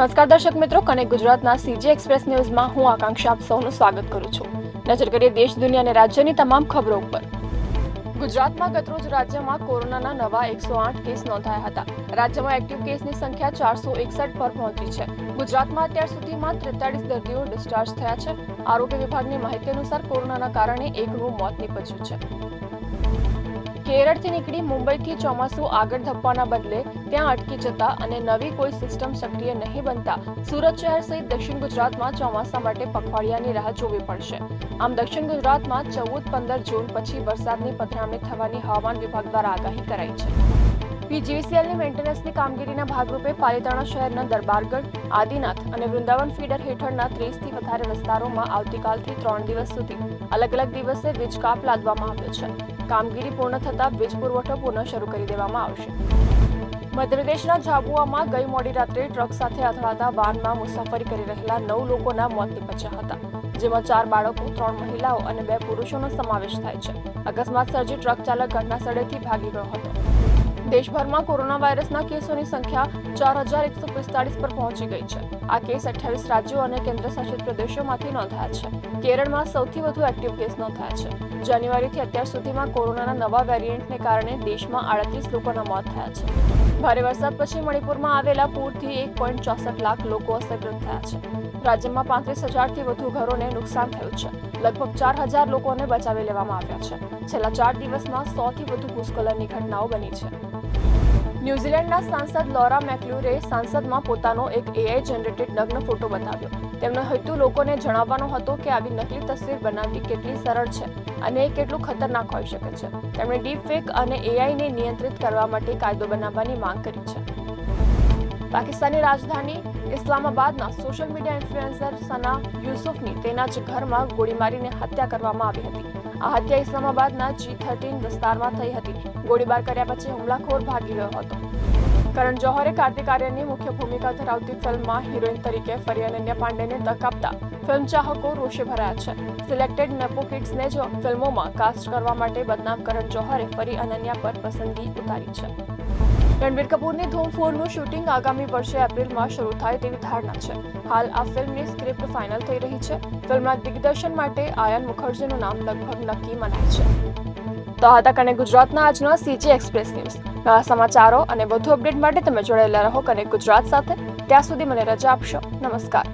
નમસ્કાર દર્શક મિત્રો, કનેક્ટ ગુજરાતના સીજી એક્સપ્રેસ ન્યૂઝમાં હું આકાંક્ષા આપ સૌનું સ્વાગત કરું છું. નજર કરીએ દેશ, દુનિયા અને રાજ્યની તમામ ખબરો ઉપર. ગુજરાતમાં ગતરોજ રાજ્યમાં કોરોનાના નવા 108 કેસ નોંધાયા હતા. રાજ્યમાં એક્ટિવ કેસની સંખ્યા 461 પર પહોંચી છે. ગુજરાતમાં અત્યાર સુધીમાં 43 દર્દીઓ ડિસ્ચાર્જ થયા છે. આરોગ્ય વિભાગની માહિતી અનુસાર કોરોનાના કારણે એકનું મોત નીપજ્યું છે. કેરળથી નીકળી મુંબઈથી ચોમાસું આગળ ધપવાના બદલે ત્યાં અટકી જતા અને નવી કોઈ સિસ્ટમ સક્રિય નહીં બનતા સુરત શહેર સહિત દક્ષિણ ગુજરાતમાં ચોમાસા માટે પખવાડિયાની રાહ જોવી પડશે. આમ દક્ષિણ ગુજરાતમાં 14-15 જૂન પછી વરસાદની પધરામણી થવાની હવામાન વિભાગ દ્વારા આગાહી કરાઈ છે. પીજીવીસીએલની મેન્ટેનન્સની કામગીરીના ભાગરૂપે પાલિતાણા શહેરના દરબારગઢ, આદિનાથ અને વૃંદાવન ફીડર હેઠળના 30થી વધારે વિસ્તારોમાં આવતીકાલથી 3 દિવસ સુધી અલગ અલગ દિવસે વીજ કાપ લાદવામાં આવ્યો છે. કામગીરી પૂર્ણ થતાં વીજ પુરવઠો પુનઃ શરૂ કરી દેવામાં આવશે. મધ્યપ્રદેશના ઝાબુઆમાં ગઈ મોડી રાત્રે ટ્રક સાથે અથડાતા વાનમાં મુસાફરી કરી રહેલા 9 લોકોના મોત નીપજ્યા હતા, જેમાં 4 બાળકો, 3 મહિલાઓ અને 2 પુરુષોનો સમાવેશ થાય છે. અકસ્માત સર્જી ટ્રક ચાલક ઘટના સ્થળેથી ભાગી ગયો હતો. દેશભરમાં કોરોના વાયરસના કેસોની સંખ્યા 4145 પર પહોંચી ગઈ છે. આ કેસ 28 રાજ્યો અને કેન્દ્રશાસિત પ્રદેશોમાંથી નોંધાયા છે. કેરળમાં સૌથી વધુ એક્ટિવ કેસ નોંધાયા છે. જાન્યુઆરીથી અત્યાર સુધીમાં કોરોનાના નવા વેરિયન્ટને કારણે દેશમાં 38 લોકોના મોત થયા છે. ભારે વરસાદ પછી મણિપુરમાં આવેલા પૂરથી 1.64 લાખ લોકો અસરગ્રસ્ત થયા છે. રાજ્યમાં 35,000થી વધુ ઘરોને નુકસાન થયું છે. લગભગ 4,000 લોકોને બચાવી લેવામાં આવ્યા છે. છેલ્લા 4 દિવસમાં 100થી વધુ ભૂસ્ખલનની ઘટનાઓ બની છે. ન્યૂઝીલેન્ડના સાંસદ લોરા મેકલ્યુરે સાંસદમાં પોતાનો એક એઆઈ જનરેટેડ નગ્ન ફોટો બતાવ્યો. તેમનો હેતુ લોકોને જણાવવાનો હતો કે આવી નકલી તસવીર બનાવવી કેટલી સરળ છે અને એ કેટલું ખતરનાક હોઈ શકે છે. તેમણે ડીપફેક અને એઆઈને નિયંત્રિત કરવા માટે કાયદો બનાવવાની માંગ કરી છે. પાકિસ્તાનની રાજધાની ઇસ્લામાબાદના સોશિયલ મીડિયા ઇન્ફ્લુએન્સર સના યુસુફની તેના જ ઘરમાં ગોળી મારીને હત્યા કરવામાં આવી હતી. આ હત્યા ઇસ્લામાબાદના G13 વિસ્તારમાં થઈ હતી. ગોળીબાર કર્યા પછી હુમલાખોર ભાગી ગયો હતો. કરણ જોહરે કાર્તિક આર્યનની મુખ્ય ભૂમિકા ધરાવતી ફિલ્મમાં હિરોઈન તરીકે ફરી અનન્યા પાંડેને તક આપતા ફિલ્મ ચાહકો રોષે ભરાયા છે. સિલેક્ટેડ નેપો કિડ્સને જ ફિલ્મોમાં કાસ્ટ કરવા માટે બદનામ કરણ જોહરે ફરી અનન્યા પર પસંદગી ઉતારી છે. રણબીર કપૂરની ધૂમ 4નું શૂટિંગ આગામી વર્ષે એપ્રિલમાં શરૂ થાય તેવી ધારણા છે. હાલ આ ફિલ્મની સ્ક્રિપ્ટ ફાઇનલ થઈ રહી છે. ફિલ્મના દિગ્દર્શન માટે આયન મુખર્જીનું નામ લગભગ નક્કી મનાય છે. તો આ હતા કનેક્ટ ગુજરાતના આજનો સીજી એક્સપ્રેસ ન્યૂઝ. નવા સમાચારો અને વધુ અપડેટ માટે તમે જોડાયેલા રહો કનેક્ટ ગુજરાત સાથે. ત્યાં સુધી મને રજા આપશો. નમસ્કાર.